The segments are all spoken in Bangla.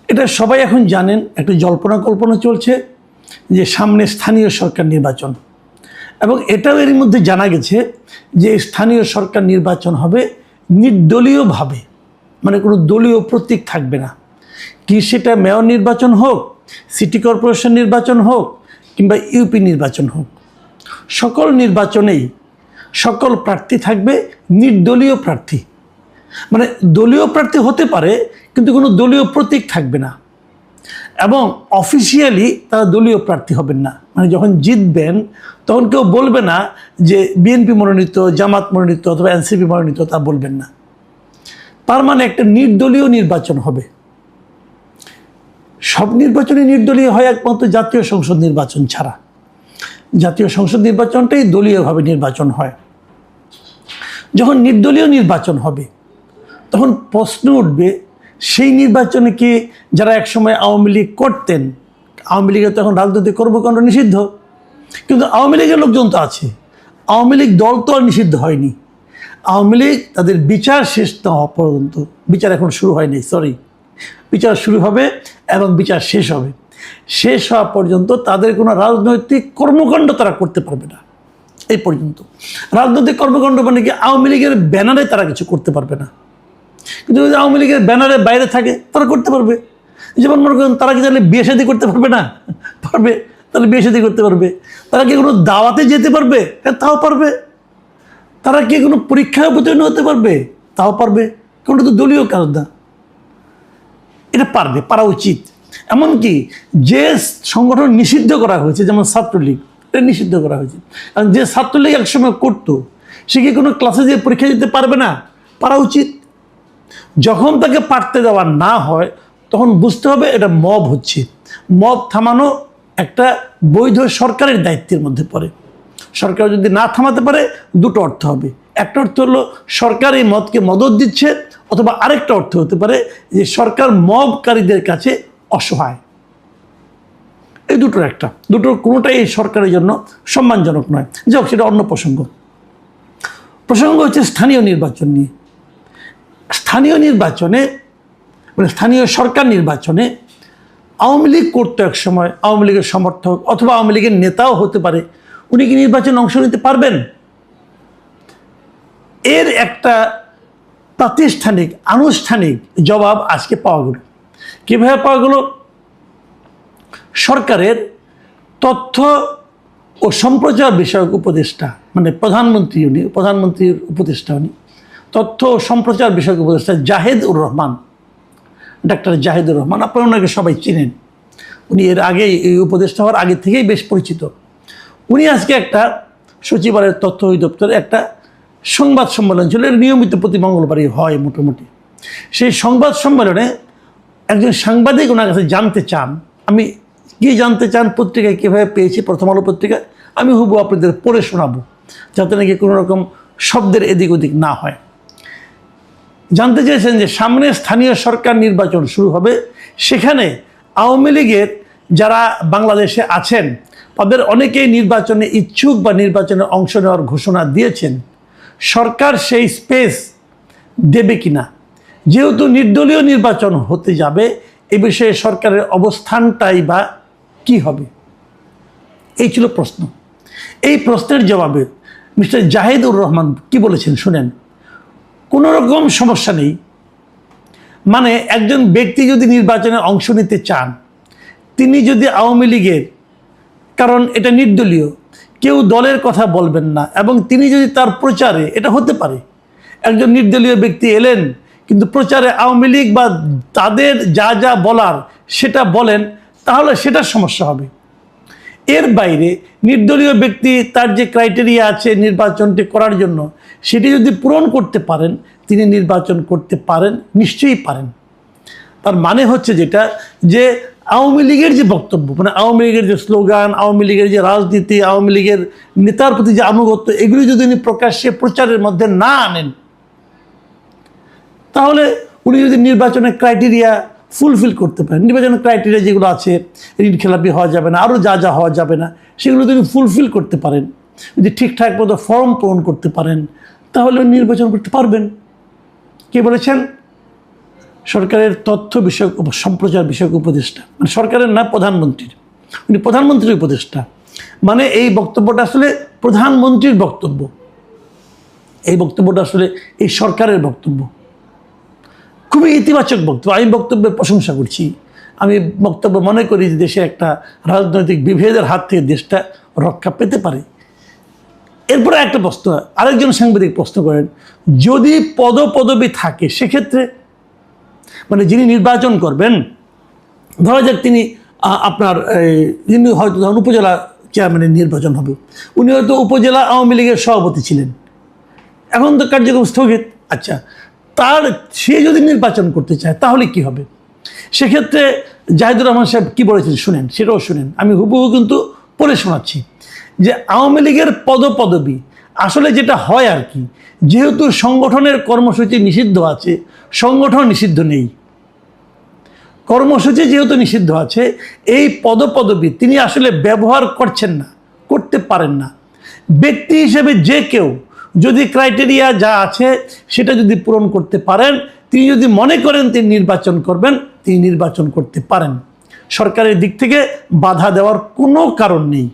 এটা সবাই এখন জানেন, একটা জল্পনা কল্পনা চলছে যে সামনে স্থানীয় সরকার নির্বাচন, এবং এটাও এর মধ্যে জানা গেছে যে স্থানীয় সরকার নির্বাচন হবে নির্দলীয়ভাবে, মানে কোনো দলীয় প্রতীক থাকবে না। কি সেটা মেয়র নির্বাচন হোক, সিটি কর্পোরেশন নির্বাচন হোক, কিংবা ইউপি নির্বাচন হোক, সকল নির্বাচনেই সকল প্রার্থী থাকবে নির্দলীয় প্রার্থী। মানে দলীয় প্রার্থী হতে পারে কিন্তু কোনো দলীয় প্রতীক থাকবে না, এবং অফিসিয়ালি তারা দলীয় প্রার্থী হবেন না। মানে যখন জিতবেন তখন কেউ বলবে না যে বিএনপি মনোনীত, জামাত মনোনীত অথবা এনসিপি মনোনীত, তা বলবেন না। তার মানে একটা নির্দলীয় নির্বাচন হবে। সব নির্বাচনই নির্দলীয় হয় একমাত্র জাতীয় সংসদ নির্বাচন ছাড়া। জাতীয় সংসদ নির্বাচনটাই দলীয়ভাবে নির্বাচন হয়। যখন নির্দলীয় নির্বাচন হবে তখন প্রশ্ন উঠবে, সেই নির্বাচনে কি যারা একসময় আওয়ামী লীগ করতেন, আওয়ামী লীগের তখন রাজনৈতিক কর্মকাণ্ড নিষিদ্ধ, কিন্তু আওয়ামী লীগের লোকজন তো আছে, আওয়ামী লীগ দল তো আর নিষিদ্ধ হয়নি। আওয়ামী লীগ তাদের বিচার শেষ না হওয়া পর্যন্ত, বিচার এখন শুরু হয়নি, বিচার শুরু হবে এবং বিচার শেষ হবে, শেষ হওয়া পর্যন্ত তাদের কোনো রাজনৈতিক কর্মকাণ্ড তারা করতে পারবে না। এই পর্যন্ত রাজনৈতিক কর্মকাণ্ড মানে কি, আওয়ামী লীগের ব্যানারে তারা কিছু করতে পারবে না। কিন্তু যদি আওয়ামী লীগের ব্যানারে বাইরে থাকে তারা করতে পারবে। যেমন মনে করেন, তারা কি তাহলে বিয়ে শাদী করতে পারবে না? পারবে, তাহলে বিয়ে শাদী করতে পারবে। তারা কি কোনো দাওয়াতে যেতে পারবে? তাও পারবে। তারা কি কোনো পরীক্ষায় অবতীর্ণ হতে পারবে? তাও পারবে, কারণ তো দলীয় কাজ না। এটা পারবে, পারা উচিত। এমনকি যে সংগঠন নিষিদ্ধ করা হয়েছে, যেমন ছাত্রলীগ, এটা নিষিদ্ধ করা হয়েছে, কারণ যে ছাত্রলীগ একসময় করতো সে কি কোনো ক্লাসে যেয়ে পরীক্ষা দিতে পারবে না? পারা উচিত। যখন তাকে পারতে দেওয়া না হয় তখন বুঝতে হবে এটা মব হচ্ছে। মব থামানো একটা বৈধ সরকারের দায়িত্বের মধ্যে পড়ে। সরকার যদি না থামাতে পারে দুটো অর্থ হবে। একটা অর্থ হলো সরকার এই মদকে মদত দিচ্ছে, অথবা আরেকটা অর্থ হতে পারে যে সরকার মবকারীদের কাছে অসহায়। এই দুটোর একটা, দুটোর কোনোটাই এই সরকারের জন্য সম্মানজনক নয়। যাই হোক, সেটা অন্য প্রসঙ্গ। প্রসঙ্গ হচ্ছে স্থানীয় নির্বাচন নিয়ে। স্থানীয় নির্বাচনে, মানে স্থানীয় সরকার নির্বাচনে আওয়ামী লীগ করতো এক সময়, আওয়ামী লীগের সমর্থক অথবা আওয়ামী লীগের নেতাও হতে পারে, উনি কি নির্বাচনে অংশ নিতে পারবেন? এর একটা প্রাতিষ্ঠানিক আনুষ্ঠানিক জবাব আজকে পাওয়া গেল। কীভাবে পাওয়া গেল? সরকারের তথ্য ও সম্প্রচার বিষয়ক উপদেষ্টা, মানে প্রধানমন্ত্রীর উপদেষ্টা উনি, তথ্য ও সম্প্রচার বিষয়ক উপদেষ্টা জাহেদুর রহমান, ডাক্তার জাহেদুর রহমান। আপনারা ওনাকে সবাই চিনেন, উনি এর আগে এই উপদেষ্টা হওয়ার আগে থেকেই বেশ পরিচিত। উনি আজকে একটা সচিবালয়ের তথ্য অধিদপ্তরে একটা সংবাদ সম্মেলন ছিল, এর নিয়মিত প্রতি মঙ্গলবারই হয় মোটামুটি। সেই সংবাদ সম্মেলনে একজন সাংবাদিক ওনার কাছে জানতে চান, আমি কি জানতে চান, পত্রিকায় কীভাবে পেয়েছি, প্রথম আলো পত্রিকায়, আমি হুবহু আপনাদের পড়ে শোনাবো যাতে নাকি কোনো রকম শব্দের এদিক ওদিক না হয়। জানতে চেয়েছেন যে সামনে স্থানীয় সরকার নির্বাচন শুরু হবে, সেখানে আওয়ামী লীগের যারা বাংলাদেশে আছেন তাদের অনেকেই নির্বাচনে ইচ্ছুক বা নির্বাচনে অংশ নেওয়ার ঘোষণা দিয়েছেন। সরকার সেই স্পেস দেবে কিনা, যেহেতু নির্দলীয় নির্বাচন হতে যাবে, এ বিষয়ে সরকারের অবস্থানটাই বা কি হবে, এই ছিল প্রশ্ন। এই প্রশ্নের জবাবে মিস্টার জাহেদুর রহমান কি বলেছেন শুনেন। কোনো রকম সমস্যা নেই, মানে একজন ব্যক্তি যদি নির্বাচনে অংশ নিতে চান, তিনি যদি আওয়ামী লীগের, কারণ এটা নির্দলীয়, কেউ দলের কথা বলবেন না, এবং তিনি যদি তার প্রচারে, এটা হতে পারে একজন নির্দলীয় ব্যক্তি এলেন কিন্তু প্রচারে আওয়ামী লীগ বা তাদের যা যা বলার সেটা বলেন, তাহলে সেটার সমস্যা হবে। এর বাইরে নির্দলীয় ব্যক্তি তার যে ক্রাইটেরিয়া আছে নির্বাচনটি করার জন্য, সেটি যদি পূরণ করতে পারেন, তিনি নির্বাচন করতে পারেন, নিশ্চয়ই পারেন। তার মানে হচ্ছে যেটা, যে আওয়ামী লীগের যে বক্তব্য, মানে আওয়ামী লীগের যে স্লোগান, আওয়ামী লীগের যে রাজনীতি, আওয়ামী লীগের নেতার প্রতি যে আনুগত্য, এগুলি যদি উনি প্রকাশ্যে প্রচারের মধ্যে না আনেন, তাহলে উনি যদি নির্বাচনের ক্রাইটেরিয়া ফুলফিল করতে পারেন, নির্বাচনের ক্রাইটেরিয়া যেগুলো আছে, ঋণ খেলাপি হওয়া যাবে না, আরও যা যা হওয়া যাবে না, সেগুলো যদি ফুলফিল করতে পারেন, যদি ঠিকঠাক মতো ফর্ম পূরণ করতে পারেন, তাহলে নির্বাচন করতে পারবেন। কে বলেছেন? সরকারের তথ্য বিষয়ক সম্প্রচার বিষয়ক উপদেষ্টা, মানে সরকারের না, প্রধানমন্ত্রীর, উনি প্রধানমন্ত্রীর উপদেষ্টা, মানে এই বক্তব্যটা আসলে প্রধানমন্ত্রীর বক্তব্য, এই বক্তব্যটা আসলে এই সরকারের বক্তব্য, খুবই ইতিবাচক বক্তব্য। আমি বক্তব্যের প্রশংসা করছি। আমি বক্তব্য মনে করি যে দেশে একটা রাজনৈতিক বিভেদের হাত থেকে দেশটা রক্ষা পেতে পারে। এরপরে একটা প্রশ্ন, আরেকজন সাংবাদিক প্রশ্ন করেন, যদি পদবি থাকে সেক্ষেত্রে, মানে যিনি নির্বাচন করবেন, ধরা যাক তিনি আপনার যিনি হয়তো ধরুন উপজেলা চেয়ারম্যানের নির্বাচন হবে, উনি হয়তো উপজেলা আওয়ামী লীগের সভাপতি ছিলেন, এখন তো কার্যক্রম স্থগিত। আচ্ছা, সে যদি নির্বাচন করতে চায় তাহলে কি হবে? সেক্ষেত্রে জাহিদুর রহমান সাহেব কী বলেছেন শুনেন, সেটাও শুনেন, আমি হুবহু কিন্তু পড়ে শোনাচ্ছি যে আওয়ামী লীগের পদবি আসলে যেটা হয় আর কি, যেহেতু সংগঠনের কর্মসূচি নিষিদ্ধ আছে, সংগঠন নিষিদ্ধ নেই, কর্মসূচি যেহেতু নিষিদ্ধ আছে, এই পদবি তিনি আসলে ব্যবহার করছেন না, করতে পারেন না। ব্যক্তি হিসেবে যে কেউ যদি ক্রাইটেরিয়া যা আছে সেটা যদি পূরণ করতে পারেন, তিনি যদি মনে করেন তিনি নির্বাচন করবেন, তিনি নির্বাচন করতে পারেন। সরকারের দিক থেকে বাধা দেওয়ার কোনো কারণ নেই।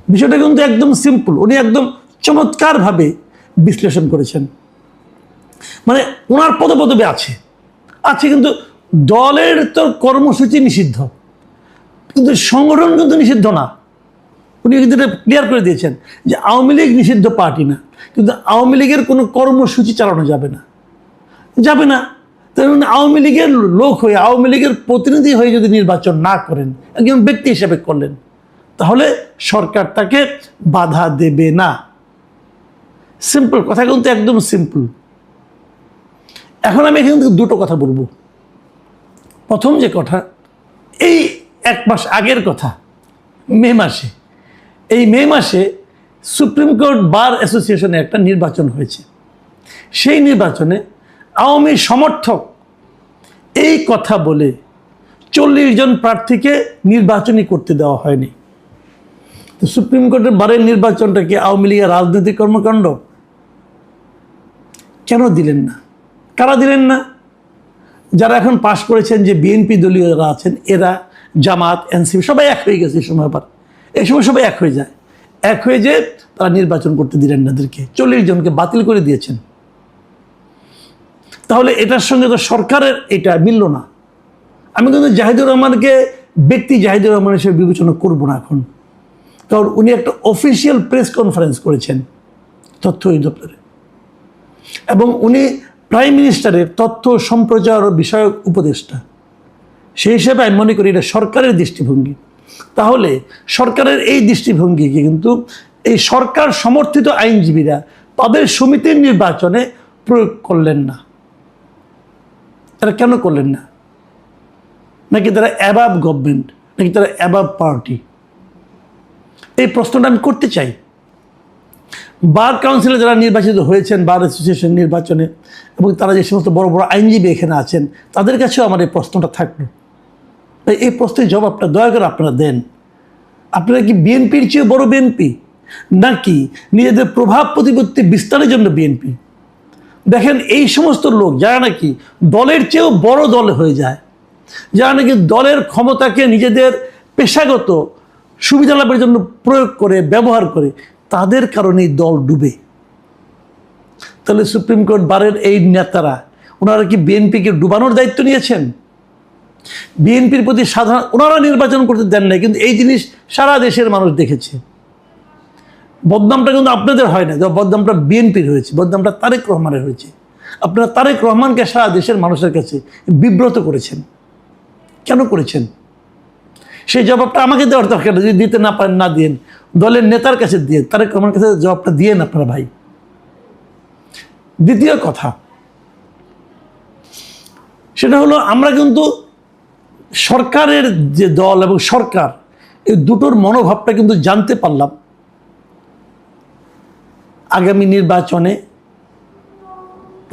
বিষয়টা কিন্তু একদম সিম্পল, উনি একদম চমৎকারভাবে বিশ্লেষণ করেছেন। মানে ওনার পদবি আছে, কিন্তু দলের তো কর্মসূচি নিষিদ্ধ, কিন্তু সংগঠন কিন্তু নিষিদ্ধ না। উনি কিন্তু এটা ক্লিয়ার করে দিয়েছেন যে আওয়ামী লীগ নিষিদ্ধ পার্টি না, কিন্তু আওয়ামী লীগের কোনো কর্মসূচি চালানো যাবে না। তাই আওয়ামী লীগের লোক হয়ে, আওয়ামী লীগের প্রতিনিধি হয়ে যদি নির্বাচন না করেন, একজন ব্যক্তি হিসেবে করলেন, তাহলে সরকার তাকে বাধা দেবে না। সিম্পল কথা, কিন্তু একদম সিম্পল। এখন আমি এখান থেকে দুটো কথা বলবো। প্রথম যে কথা, এই 1 মাস আগের কথা, মে মাসে সুপ্রিম কোর্ট বার অ্যাসোসিয়েশনে একটা নির্বাচন হয়েছে। সেই নির্বাচনে আওয়ামী সমর্থক এই কথা বলে 40 জন প্রার্থীকে নির্বাচনই করতে দেওয়া হয়নি। তো সুপ্রিম কোর্টের বারের নির্বাচনটা কি আওয়ামী লীগের রাজনৈতিক কর্মকাণ্ড? কেন দিলেন না? কারা দিলেন না? যারা এখন পাশ করেছেন, যে বিএনপি দলীয় যারা আছেন, এরা, জামাত, এনসিপি সবাই এক হয়ে গেছে। এই সময় সবাই এক হয়ে যায়, তারা নির্বাচন করতে দিলেন না, এদেরকে 40 জনকে বাতিল করে দিয়েছেন। তাহলে এটার সঙ্গে তো সরকারের এটা মিলল না। আমি কিন্তু জাহিদুর রহমানকে ব্যক্তি জাহিদুর রহমান হিসেবে বিবেচনা করব না এখন, কারণ উনি একটা অফিসিয়াল প্রেস কনফারেন্স করেছেন তথ্য অধিদপ্তরে, এবং উনি প্রাইম মিনিস্টারের তথ্য সম্প্রচার বিষয়ক উপদেষ্টা। সেই হিসেবে আমি মনে করি এটা সরকারের দৃষ্টিভঙ্গি। তাহলে সরকারের এই দৃষ্টিভঙ্গিকে কিন্তু এই সরকার সমর্থিত আইনজীবীরা তাদের সমিতির নির্বাচনে প্রয়োগ করলেন না। তারা কেন করলেন না? নাকি তারা অ্যাবাব গভর্নমেন্ট, নাকি তারা অ্যাবাব পার্টি? এই প্রশ্নটা আমি করতে চাই। বার কাউন্সিলে যারা নির্বাচিত হয়েছেন বার অ্যাসোসিয়েশন নির্বাচনে, এবং তারা যে সমস্ত বড় বড় আইনজীবী এখানে আছেন, তাদের কাছেও আমার এই প্রশ্নটা থাকলো। তাই এই প্রশ্নের জবাবটা দয়া করে আপনারা দেন। আপনারা কি বিএনপির চেয়ে বড় বিএনপি, নাকি নিজেদের প্রভাব প্রতিপত্তি বিস্তারের জন্য বিএনপি? দেখেন, এই সমস্ত লোক যারা নাকি দলের চেয়েও বড় দল হয়ে যায়, যারা নাকি দলের ক্ষমতাকে নিজেদের পেশাগত সুবিধা লাভের জন্য প্রয়োগ করে, ব্যবহার করে, তাদের কারণেই দল ডুবে। তাহলে সুপ্রিম কোর্ট বারের এই নেতারা, ওনারা কি বিএনপিকে ডুবানোর দায়িত্ব নিয়েছেন? বিএনপির প্রতি সাধারণ, ওনারা নির্বাচন করতে দেন নাই, কিন্তু এই জিনিস সারা দেশের মানুষ দেখেছে। বদনামটা কিন্তু আপনাদের হয় না, বদনামটা বিএনপির হয়েছে, বদনামটা তারেক রহমানের হয়েছে। আপনারা তারেক রহমানকে সারা দেশের মানুষের কাছে বিব্রত করেছেন। কেন করেছেন? সেই জবাবটা আমাকে দেওয়ার দরকার, যদি দিতে না পারেন না দিন, দলের নেতার কাছে দিয়ে, তারেক রহমানের কাছে জবাবটা দিয়েন আপনারা ভাই। দ্বিতীয় কথা, সেটা হলো আমরা কিন্তু সরকারের যে দল এবং সরকার, এই দুটোর মনোভাবটা কিন্তু জানতে পারলাম আগামী নির্বাচনে,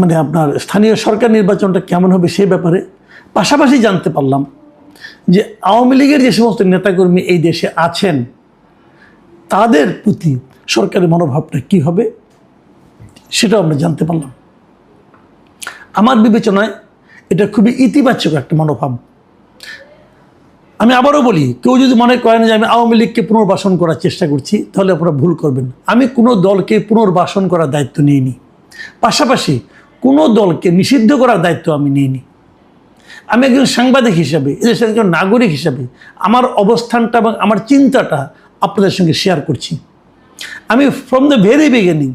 মানে আপনার স্থানীয় সরকার নির্বাচনটা কেমন হবে সেই ব্যাপারে। পাশাপাশি জানতে পারলাম যে আওয়ামী লীগের যে সমস্ত নেতাকর্মী এই দেশে আছেন, তাদের প্রতি সরকারের মনোভাবটা কী হবে সেটাও আমরা জানতে পারলাম। আমার বিবেচনায় এটা খুবই ইতিবাচক একটা মনোভাব। আমি আবারও বলি, কেউ যদি মনে করেন যে আমি আওয়ামী লীগকে পুনর্বাসন করার চেষ্টা করছি, তাহলে আপনারা ভুল করবেন। আমি কোনো দলকে পুনর্বাসন করার দায়িত্ব নিইনি, পাশাপাশি কোনো দলকে নিষিদ্ধ করার দায়িত্ব আমি নিইনি। আমি একজন সাংবাদিক হিসাবে, এদেশের একজন নাগরিক হিসাবে আমার অবস্থানটা এবং আমার চিন্তাটা আপনাদের সঙ্গে শেয়ার করছি। আমি ফ্রম দ্য ভেরি বিগিনিং,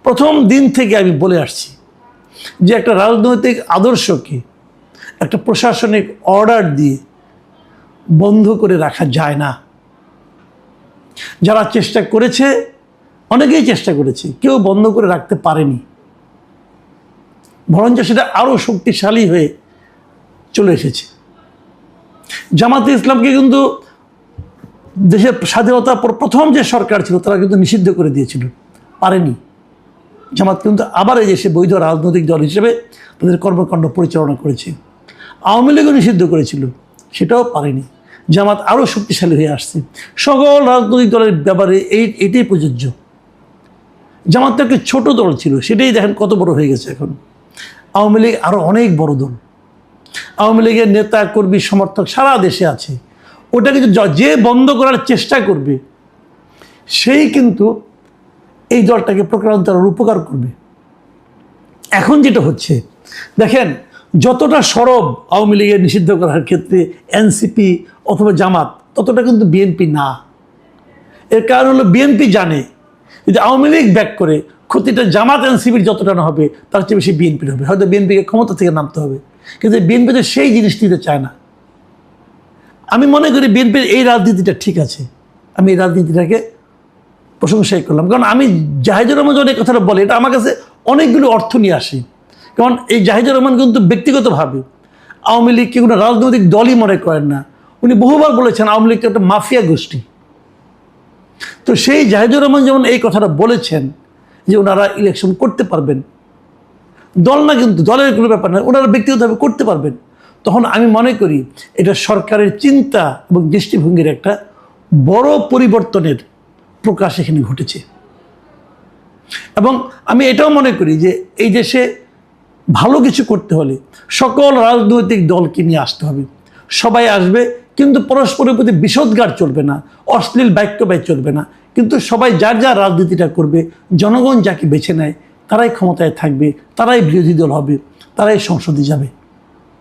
প্রথম দিন থেকে আমি বলে আসছি যে একটা রাজনৈতিক আদর্শকে একটা প্রশাসনিক অর্ডার দিয়ে বন্ধ করে রাখা যায় না। যারা চেষ্টা করেছে, অনেকেই চেষ্টা করেছে, কেউ বন্ধ করে রাখতে পারেনি, বরঞ্চ সেটা আরও শক্তিশালী হয়ে চলে এসেছে। জামাতে ইসলামকে কিন্তু দেশের স্বাধীনতার পর প্রথম যে সরকার ছিল তারা কিন্তু নিষিদ্ধ করে দিয়েছিল, পারেনি। জামাত কিন্তু আবার এই দেশে বৈধ রাজনৈতিক দল হিসেবে তাদের কর্মকাণ্ড পরিচালনা করেছে। আওয়ামী লীগও নিষিদ্ধ করেছিল, সেটাও পারেনি। জামাত আরও শক্তিশালী হয়ে আসছে। সকল রাজনৈতিক দলের ব্যাপারে এটাই প্রযোজ্য। জামাত তো একটা ছোট দল ছিল, সেটাই দেখেন কত বড় হয়ে গেছে এখন। আওয়ামী লীগ আরও অনেক বড় দল। আওয়ামী লীগের নেতা কর্মী সমর্থক সারা দেশে আছে। ওটাকে যে বন্ধ করার চেষ্টা করবে সেই কিন্তু এই দলটাকে প্রকারান্তরের উপকার করবে। এখন যেটা হচ্ছে দেখেন, যতটা সরব আওয়ামী লীগের নিষিদ্ধ করার ক্ষেত্রে এনসিপি অথবা জামাত, ততটা কিন্তু বিএনপি না। এর কারণ হলো বিএনপি জানে যদি আওয়ামী লীগ ব্যাক করে ক্ষতিটা জামাত এনসিপির যতটা না হবে তার চেয়ে বেশি বিএনপির হবে। হয়তো বিএনপিকে ক্ষমতা থেকে নামতে হবে, কিন্তু বিএনপি তো সেই জিনিস নিতে চায় না। আমি মনে করি বিএনপির এই রাজনীতিটা ঠিক আছে, আমি এই রাজনীতিটাকে প্রশংসাই করলাম। কারণ আমি জাহিদুর রহমান যখন এই কথাটা বলে, এটা আমার কাছে অনেকগুলো অর্থ নিয়ে আসে। কারণ এই জাহিদুর রহমান কিন্তু ব্যক্তিগতভাবে আওয়ামী লীগকে কোনো রাজনৈতিক দলই মনে করেন না। উনি বহুবার বলেছেন আওয়ামী লীগকে একটা মাফিয়া গোষ্ঠী। তো সেই জাহিদুর রহমান যেমন এই কথাটা বলেছেন যে ওনারা ইলেকশন করতে পারবেন, দল না কিন্তু, দলের কোনো ব্যাপার না, ওনারা ব্যক্তিগতভাবে করতে পারবেন, তখন আমি মনে করি এটা সরকারের চিন্তা এবং দৃষ্টিভঙ্গির একটা বড় পরিবর্তনের প্রকাশ এখানে ঘটেছে। এবং আমি এটাও মনে করি যে এই দেশে ভালো কিছু করতে হলে সকল রাজনৈতিক দলকে নিয়ে আসতে হবে। সবাই আসবে, কিন্তু পরস্পরের প্রতি বিষোদ্গার চলবে না, অশ্লীল বাক্য ব্যয় চলবে না, কিন্তু সবাই যার যার রাজনীতিটা করবে। জনগণ যাকে বেছে নেয় তারাই ক্ষমতায় থাকবে, তারাই বিরোধী দল হবে, তারাই সংসদে যাবে।